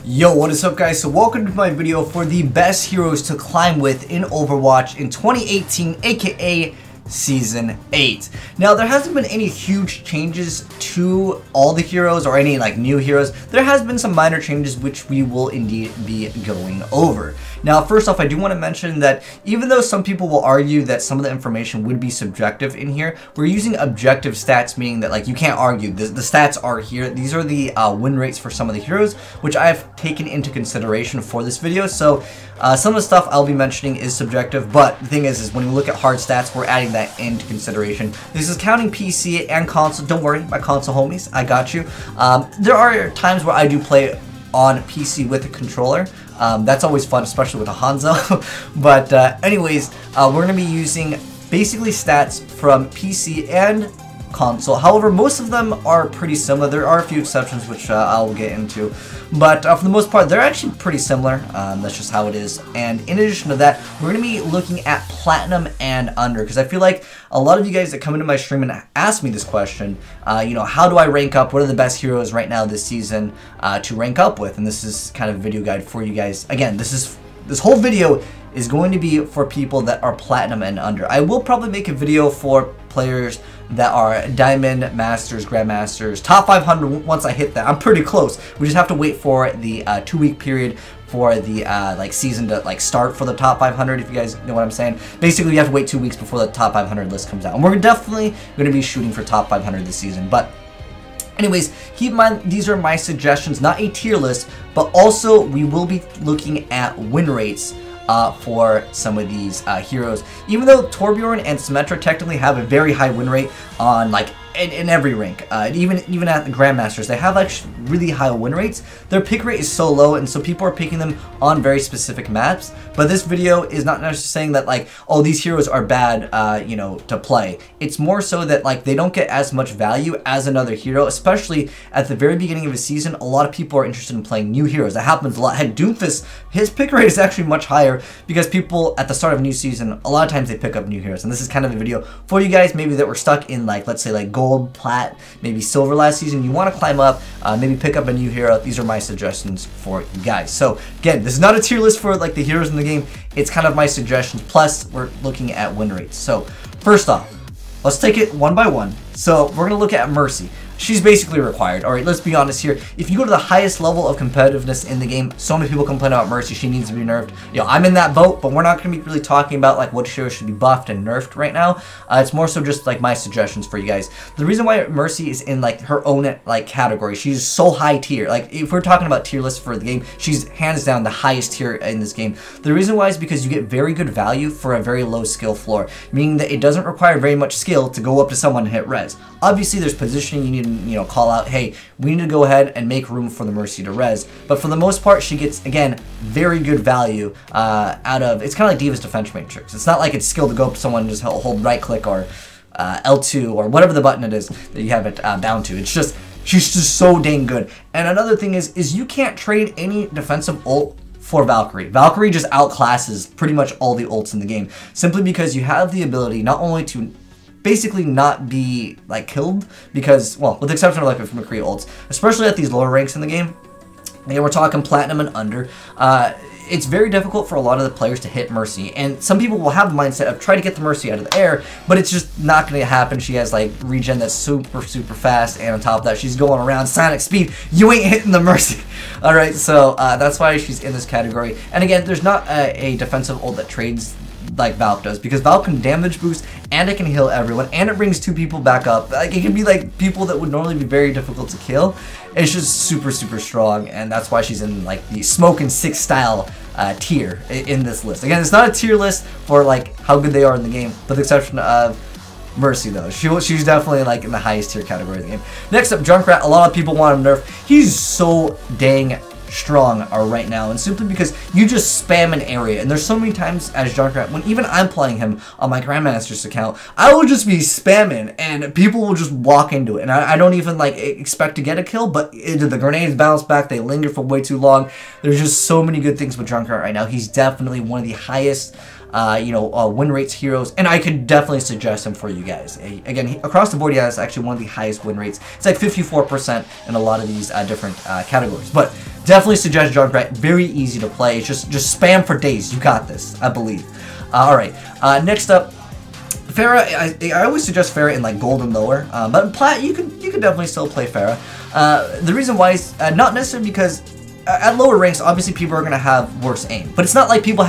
Yo, what is up guys? So welcome to my video for the best heroes to climb with in Overwatch in 2018, aka Season 8. Now, there hasn't been any huge changes to all the heroes or any new heroes. There has been some minor changes which we will indeed be going over. Now, first off, I do want to mention that even though some people will argue that some of the information would be subjective in here, we're using objective stats, meaning that you can't argue. The stats are here. These are the win rates for some of the heroes, which I've taken into consideration for this video. So some of the stuff I'll be mentioning is subjective, but the thing is when we look at hard stats, we're adding that into consideration. This is counting PC and console. Don't worry, my console homies, I got you. There are times where I do play on PC with a controller. That's always fun, especially with a Hanzo. But anyways, we're going to be using basically stats from PC and console. However, most of them are pretty similar. There are a few exceptions which I'll get into, but for the most part they're actually pretty similar. That's just how it is. And in addition to that, we're going to be looking at platinum and under, because I feel like a lot of you guys that come into my stream and ask me this question, you know, how do I rank up? What are the best heroes right now this season to rank up with? And this is kind of a video guide for you guys. Again, this whole video is going to be for people that are platinum and under. I will probably make a video for players that are Diamond, Masters, Grandmasters, top 500 once I hit that. I'm pretty close. We just have to wait for the 2-week period for the season to start for the top 500, if you guys know what I'm saying. Basically, you have to wait 2 weeks before the top 500 list comes out. And we're definitely going to be shooting for top 500 this season. But anyways, keep in mind, these are my suggestions, not a tier list, but also we will be looking at win rates for some of these heroes. Even though Torbjorn and Symmetra technically have a very high win rate on in every rank, even at the Grandmasters, they have really high win rates. Their pick rate is so low, and so people are picking them on very specific maps. But this video is not necessarily saying that oh, these heroes are bad, you know, to play. It's more so that they don't get as much value as another hero, especially at the very beginning of a season. A lot of people are interested in playing new heroes. That happens a lot. Heck, Doomfist, his pick rate is actually much higher because people at the start of a new season, a lot of times they pick up new heroes. And this is kind of a video for you guys maybe that were stuck in let's say gold, plat, maybe silver last season. You want to climb up, maybe pick up a new hero. These are my suggestions for you guys. So again, this is not a tier list for the heroes in the game. It's kind of my suggestions, plus we're looking at win rates. So first off, let's take it one by one. So we're gonna look at Mercy. She's basically required. Alright, let's be honest here. If you go to the highest level of competitiveness in the game, so many people complain about Mercy. She needs to be nerfed. You know, I'm in that boat, but we're not going to be really talking about what hero should be buffed and nerfed right now. It's more so just my suggestions for you guys. The reason why Mercy is in her own category, she's so high tier. If we're talking about tier lists for the game, she's hands down the highest tier in this game. The reason why is because you get very good value for a very low skill floor, meaning that it doesn't require very much skill to go up to someone and hit res. Obviously, there's positioning you need to, you know, call out, hey, we need to go ahead and make room for the Mercy to res. But for the most part, she gets, again, very good value out of, it's kind of like Diva's Defense Matrix. It's not like it's skill to go up to someone and just hold right click or L2 or whatever the button it is that you have it bound to. It's just, she's just so dang good. And another thing is you can't trade any defensive ult for Valkyrie. Valkyrie just outclasses pretty much all the ults in the game, simply because you have the ability not only to basically not be killed, because, well, with the exception of if McCree ults, especially at these lower ranks in the game, and we're talking platinum and under, it's very difficult for a lot of the players to hit Mercy. And some people will have the mindset of try to get the Mercy out of the air, but it's just not going to happen. She has regen that's super fast, and on top of that, she's going around Sonic speed. You ain't hitting the Mercy. Alright, so that's why she's in this category. And again, there's not a defensive ult that trades like Valk does, because Valk can damage boost and it can heal everyone, and it brings 2 people back up. It can be people that would normally be very difficult to kill. It's just super strong, and that's why she's in the Smoke and 6 style tier in this list. Again, it's not a tier list for how good they are in the game, with the exception of Mercy though. She's definitely in the highest tier category of the game. Next up, Junkrat. A lot of people want him nerfed. He's so dang strong right now, and simply because you just spam an area. And there's so many times as Junkrat, when even I'm playing him on my Grandmaster's account, I will just be spamming and people will just walk into it, and I don't even expect to get a kill, but the grenades bounce back, they linger for way too long. There's just so many good things with Junkrat right now. He's definitely one of the highest win rates heroes, and I could definitely suggest him for you guys. Again, across the board, he has actually one of the highest win rates. It's like 54% in a lot of these different categories. But definitely suggest Junkrat. Very easy to play. It's just spam for days. You got this, I believe. All right. Next up, Pharah. I always suggest Pharah in like gold and lower, but in plat you could definitely still play Pharah. The reason why is not necessarily because at lower ranks, obviously people are gonna have worse aim, but it's not like people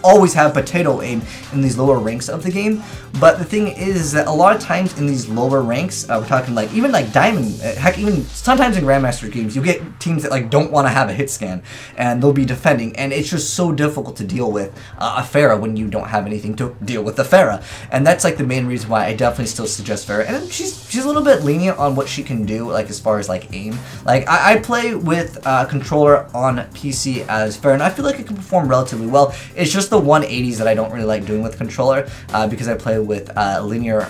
always have potato aim in these lower ranks of the game. But the thing is that a lot of times in these lower ranks, we're talking like even like diamond, heck, even sometimes in Grandmaster games, you get teams that like don't want to have a hit scan and they'll be defending, and it's just so difficult to deal with a Pharah when you don't have anything to deal with the Pharah. And that's like the main reason why I definitely still suggest Pharah. And she's a little bit lenient on what she can do, like as far as like aim. Like I play with a controller on PC as Pharah, and I feel like it can perform relatively well. It's just the 180s that I don't really like doing with controller because I play with linear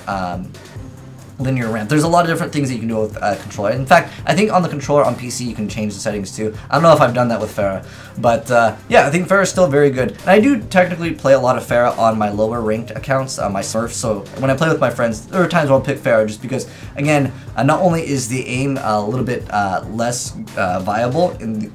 ramp. There's a lot of different things that you can do with controller. In fact, I think on the controller on PC you can change the settings too. I don't know if I've done that with Pharah, but yeah, I think Pharah is still very good. And I do technically play a lot of Pharah on my lower ranked accounts, my Smurf. So when I play with my friends, there are times where I'll pick Pharah just because, again, not only is the aim a little bit less viable in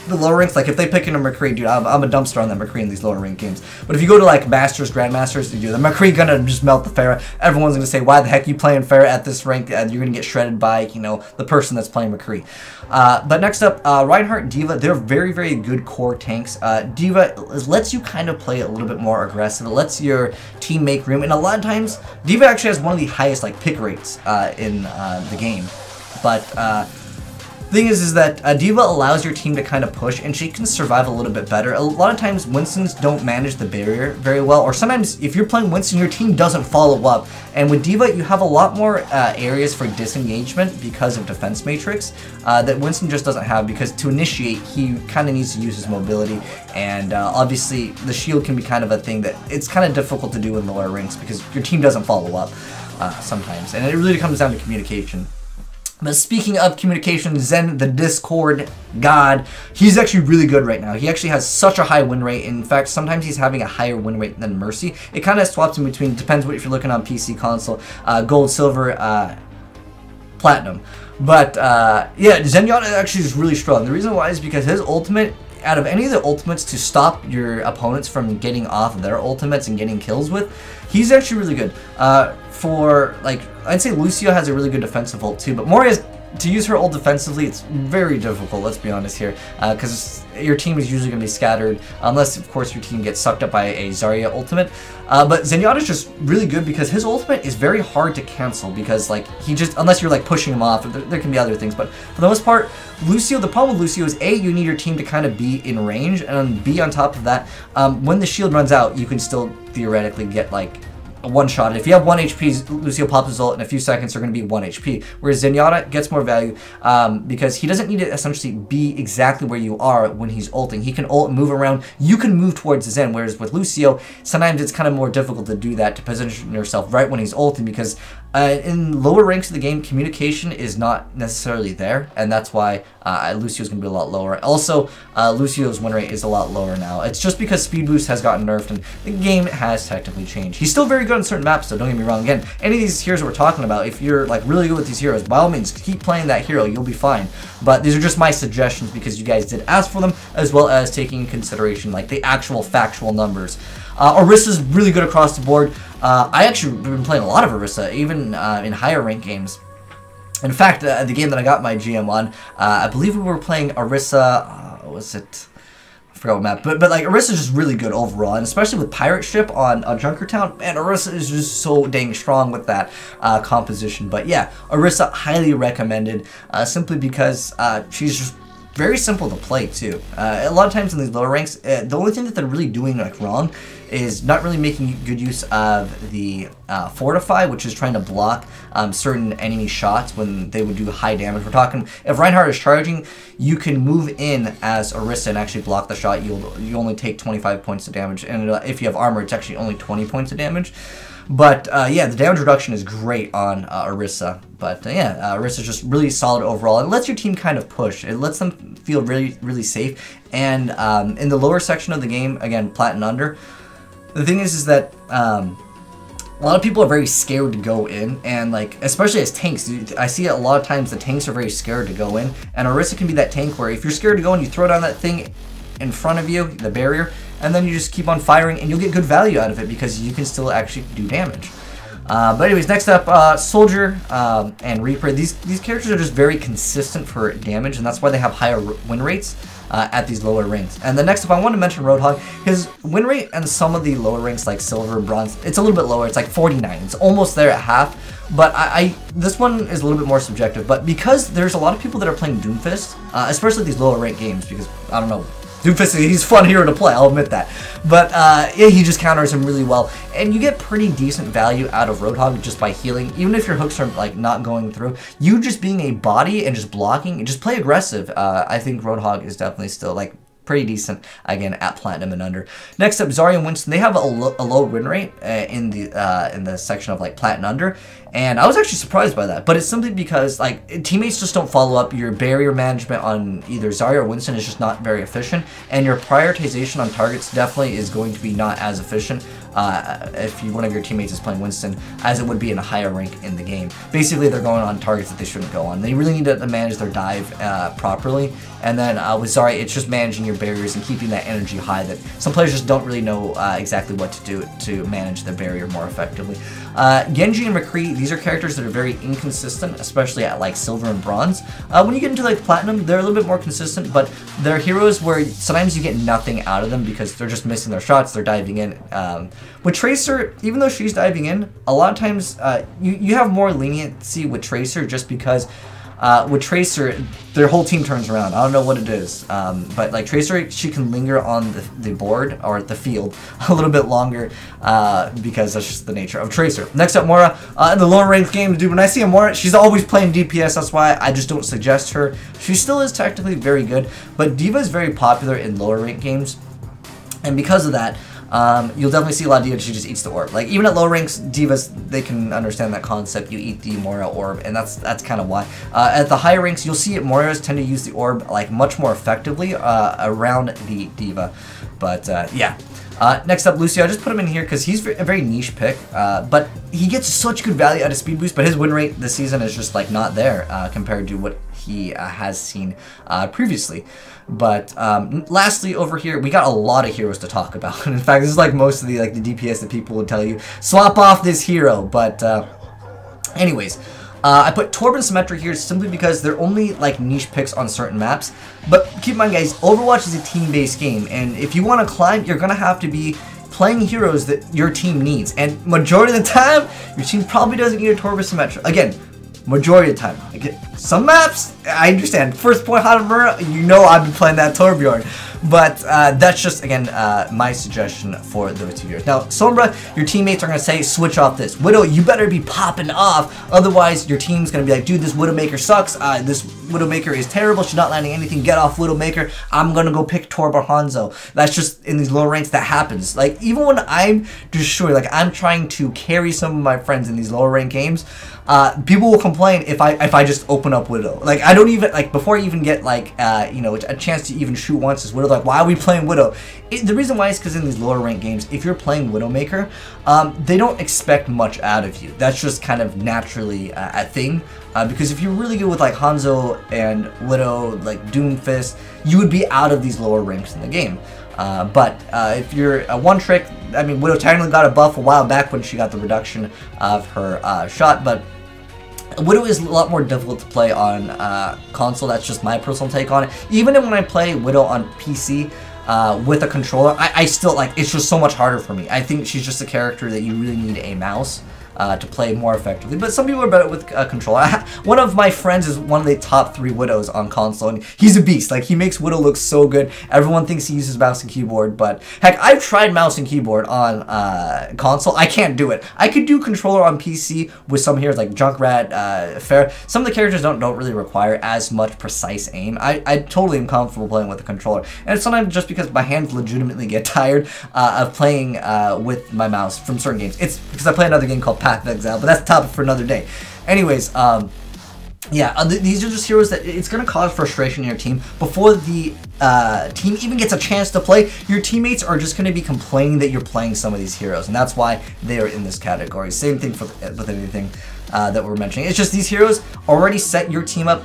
the lower ranks. Like if they pick in a McCree, dude, I'm a dumpster on that McCree in these lower rank games. But if you go to like Masters, Grandmasters, you do the McCree gonna just melt the Pharah. Everyone's gonna say, why the heck you playing Pharah at this rank? And you're gonna get shredded by, you know, the person that's playing McCree. But next up, Reinhardt, D.Va, they're very, very good core tanks. D.Va lets you kind of play a little bit more aggressive. It lets your team make room, and a lot of times, D.Va actually has one of the highest like pick rates in the game. But thing is that D.Va allows your team to kind of push, and she can survive a little bit better. A lot of times Winstons don't manage the barrier very well, or sometimes if you're playing Winston, your team doesn't follow up. And with D.Va, you have a lot more areas for disengagement because of defense matrix that Winston just doesn't have, because to initiate, he kind of needs to use his mobility, and obviously the shield can be kind of a thing that it's kind of difficult to do in lower ranks because your team doesn't follow up sometimes, and it really comes down to communication. But speaking of communication, Zen, the Discord god, he's actually really good right now. He actually has such a high win rate. In fact, sometimes he's having a higher win rate than Mercy. It kind of swaps in between. Depends what if you're looking on PC, console, gold, silver, platinum. But yeah, Zenyatta actually is really strong. The reason why is because his ultimate, out of any of the ultimates to stop your opponents from getting off their ultimates and getting kills with, he's actually really good. For, like, I'd say Lucio has a really good defensive ult too, but Moria's, to use her ult defensively, it's very difficult, let's be honest here, because your team is usually going to be scattered, unless, of course, your team gets sucked up by a Zarya ultimate. But Zenyatta's just really good because his ultimate is very hard to cancel, because, like, he just, unless you're, like, pushing him off, there can be other things, but for the most part, Lucio, the problem with Lucio is, A, you need your team to kind of be in range, and B, on top of that, when the shield runs out, you can still theoretically get, like, a one-shot. If you have 1 HP, Lucio pops his ult in a few seconds, they're going to be 1 HP. Whereas Zenyatta gets more value because he doesn't need to essentially be exactly where you are when he's ulting. He can ult and move around. You can move towards the Zen, whereas with Lucio, sometimes it's kind of more difficult to do that, to position yourself right when he's ulting, because in lower ranks of the game, communication is not necessarily there, and that's why Lucio's going to be a lot lower. Also, Lucio's win rate is a lot lower now. It's just because speed boost has gotten nerfed, and the game has technically changed. He's still very good on certain maps, so don't get me wrong. Again, any of these heroes we're talking about, if you're like really good with these heroes, by all means, keep playing that hero. You'll be fine. But these are just my suggestions because you guys did ask for them, as well as taking into consideration like the actual factual numbers. Orisa's really good across the board. I actually have been playing a lot of Orisa, even in higher rank games. In fact, the game that I got my GM on, I believe we were playing Orisa, was it? I forgot what map, but like Orisa is just really good overall, and especially with Pirate Ship on Junkertown, man, Orisa is just so dang strong with that composition. But yeah, Orisa highly recommended, simply because she's just very simple to play too. A lot of times in these lower ranks, the only thing that they're really doing like wrong is not really making good use of the Fortify, which is trying to block certain enemy shots when they would do high damage. We're talking, if Reinhardt is charging, you can move in as Orisa and actually block the shot. You only take 25 points of damage, and if you have armor, it's actually only 20 points of damage. But yeah, the damage reduction is great on Orisa. But yeah, Orisa is just really solid overall. It lets your team kind of push. It lets them feel really, really safe. And in the lower section of the game, again, plat and under, the thing is that a lot of people are very scared to go in, and like, especially as tanks, I see a lot of times the tanks are very scared to go in, and Orisa can be that tank where if you're scared to go in, you throw down that thing in front of you, the barrier, and then you just keep on firing, and you'll get good value out of it because you can still actually do damage. But anyways, next up, Soldier and Reaper. These characters are just very consistent for damage, and that's why they have higher win rates at these lower ranks. And the next up, I want to mention Roadhog. His win rate and some of the lower ranks like Silver and Bronze, it's a little bit lower. It's like 49. It's almost there at half. But this one is a little bit more subjective. But because there's a lot of people that are playing Doomfist, especially these lower rank games, because I don't know. Doomfist, he's a fun hero to play, I'll admit that. But yeah, he just counters him really well. And you get pretty decent value out of Roadhog just by healing. Even if your hooks are like not going through, you just being a body and just blocking and just play aggressive. I think Roadhog is definitely still like pretty decent, again, at Platinum and under. Next up, Zarya and Winston. They have a low win rate in the section of like Plat and under, and I was actually surprised by that. But it's simply because like teammates just don't follow up. Your barrier management on either Zarya or Winston is just not very efficient, and your prioritization on targets definitely is going to be not as efficient if one of your teammates is playing Winston as it would be in a higher rank in the game. Basically, they're going on targets that they shouldn't go on. They really need to manage their dive properly. And then with Zarya, it's just managing your barriers and keeping that energy high that some players just don't really know exactly what to do to manage their barrier more effectively. Genji and McCree, these are characters that are very inconsistent, especially at like Silver and Bronze. When you get into like Platinum, they're a little bit more consistent, but they're heroes where sometimes you get nothing out of them because they're just missing their shots, they're diving in. With Tracer, even though she's diving in, a lot of times you have more leniency with Tracer just because with Tracer, their whole team turns around. I don't know what it is, but like Tracer, she can linger on the board or the field a little bit longer because that's just the nature of Tracer. Next up, Moira. In the lower ranked games, dude, when I see a Moira, she's always playing DPS. That's why I just don't suggest her. She still is technically very good, but D.Va is very popular in lower ranked games, and because of that, you'll definitely see a lot of D.Va, she just eats the orb. Like, even at low ranks, Divas, they can understand that concept. You eat the Moira orb, and that's kind of why. At the higher ranks, you'll see Moiras tend to use the orb, like, much more effectively around the D.Va. But, yeah. Next up, Lucio. I just put him in here because he's a very niche pick, but he gets such good value out of speed boost, but his win rate this season is just, like, not there compared to what he has seen previously. But lastly, over here, we got a lot of heroes to talk about. In fact, this is like most of the DPS that people would tell you, swap off this hero. But anyways, I put Torb and Symmetra here simply because they're only like niche picks on certain maps. But keep in mind, guys, Overwatch is a team-based game, and if you want to climb, you're gonna have to be playing heroes that your team needs. And majority of the time, your team probably doesn't need a Torb or Symmetra. Again, majority of the time. Some maps, I understand. First point, Hanamura, you know I've been playing that Torbjorn. But that's just, again, my suggestion for those 2 years. Now, Sombra, your teammates are going to say, switch off this. Widow, you better be popping off. Otherwise, your team's going to be like, dude, this Widowmaker sucks. This Widowmaker is terrible. She's not landing anything. Get off Widowmaker. I'm going to go pick Torb or Hanzo. That's just, in these lower ranks, that happens. Like, even when I'm just sure, like, I'm trying to carry some of my friends in these lower rank games, people will complain if I just open up Widow. Like, I don't even, like, before I even get, like, you know, a chance to even shoot once as Widow, like, why are we playing Widow? The reason why is because in these lower rank games, if you're playing Widowmaker, they don't expect much out of you. That's just kind of naturally a thing. Because if you're really good with, like, Hanzo and Widow, like, Doomfist, you would be out of these lower ranks in the game. But if you're a one trick, I mean, Widow technically got a buff a while back when she got the reduction of her shot, but Widow is a lot more difficult to play on console. That's just my personal take on it. Even when I play Widow on PC with a controller, I still, like, it's just so much harder for me. I think she's just a character that you really need a mouse to play more effectively, but some people are better with a controller. One of my friends is one of the top 3 Widows on console, and he's a beast. Like, he makes Widow look so good. Everyone thinks he uses mouse and keyboard, but heck, I've tried mouse and keyboard on console. I can't do it. I could do controller on PC with some heroes like Junkrat, Fair. Some of the characters don't really require as much precise aim. I totally am comfortable playing with a controller, and it's sometimes just because my hands legitimately get tired of playing with my mouse from certain games. It's because I play another game called Path of Exile, but that's a topic for another day. Anyways, yeah, these are just heroes that it's going to cause frustration in your team. Before the team even gets a chance to play, your teammates are just going to be complaining that you're playing some of these heroes, and that's why they are in this category. Same thing with anything that we're mentioning. It's just these heroes already set your team up,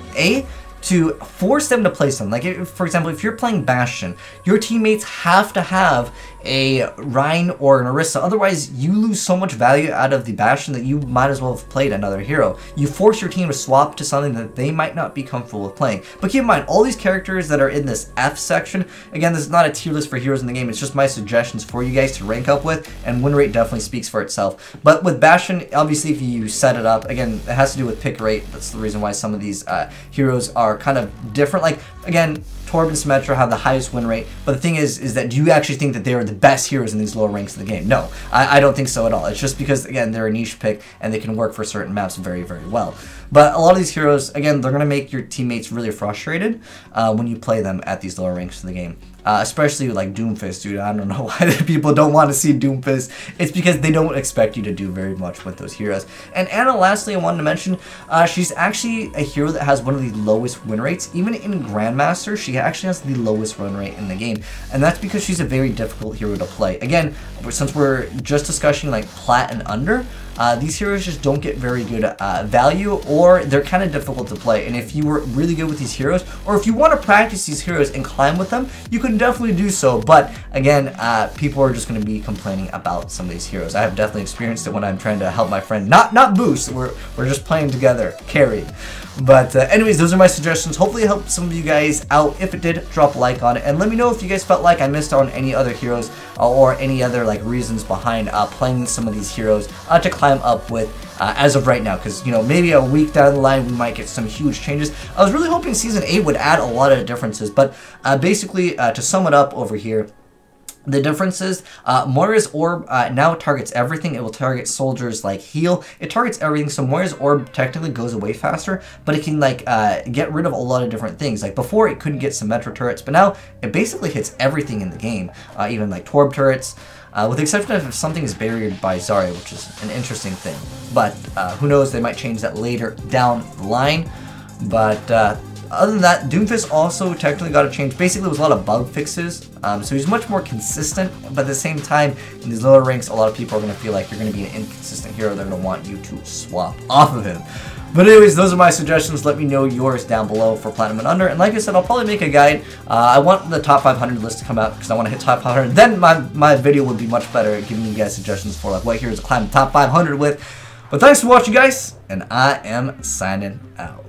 to force them to play something. Like, for example, if you're playing Bastion, your teammates have to have a Rhine or an Orisa, otherwise you lose so much value out of the Bastion that you might as well have played another hero. You force your team to swap to something that they might not be comfortable with playing. But keep in mind, all these characters that are in this F section, again, this is not a tier list for heroes in the game, it's just my suggestions for you guys to rank up with, and win rate definitely speaks for itself. But with Bastion, obviously if you set it up, again, it has to do with pick rate. That's the reason why some of these heroes are kind of different. Like, again, Torb and Seperate have the highest win rate, but the thing is that do you actually think that they are the best heroes in these lower ranks of the game? No, I don't think so at all. It's just because, again, they're a niche pick and they can work for certain maps very, very well. But a lot of these heroes, again, they're going to make your teammates really frustrated when you play them at these lower ranks of the game. Especially like Doomfist, dude. I don't know why people don't want to see Doomfist. It's because they don't expect you to do very much with those heroes. And Anna, lastly, I wanted to mention, she's actually a hero that has one of the lowest win rates. Even in Grandmaster, she actually has the lowest win rate in the game. And that's because she's a very difficult hero to play. Again, since we're just discussing like Plat and under, these heroes just don't get very good value, or they're kind of difficult to play. And if you were really good with these heroes, or if you want to practice these heroes and climb with them, you can definitely do so. But again, people are just going to be complaining about some of these heroes. I have definitely experienced it when I'm trying to help my friend, not boost. We're just playing together, carry. But anyways, those are my suggestions. Hopefully it helped some of you guys out. If it did, drop a like on it, and let me know if you guys felt like I missed out on any other heroes or any other like reasons behind playing some of these heroes to climb up with as of right now, because, you know, maybe a week down the line we might get some huge changes. I was really hoping Season 8 would add a lot of differences, but basically to sum it up over here, the difference is Moira's Orb now targets everything. It will target soldiers like heal. It targets everything, so Moira's Orb technically goes away faster, but it can like get rid of a lot of different things. Like before it couldn't get Symmetra turrets, but now it basically hits everything in the game, even like Torb turrets. With the exception of if something is barriered by Zarya, which is an interesting thing. But who knows, they might change that later down the line. But other than that, Doomfist also technically got a change. Basically, it was a lot of bug fixes, so he's much more consistent, but at the same time, in these lower ranks, a lot of people are going to feel like you're going to be an inconsistent hero. They're going to want you to swap off of him. But anyways, those are my suggestions. Let me know yours down below for Platinum and Under. And like I said, I'll probably make a guide. I want the top 500 list to come out because I want to hit top 500. Then my video would be much better at giving you guys suggestions for like what heroes to climb the top 500 with. But thanks for watching, guys, and I am signing out.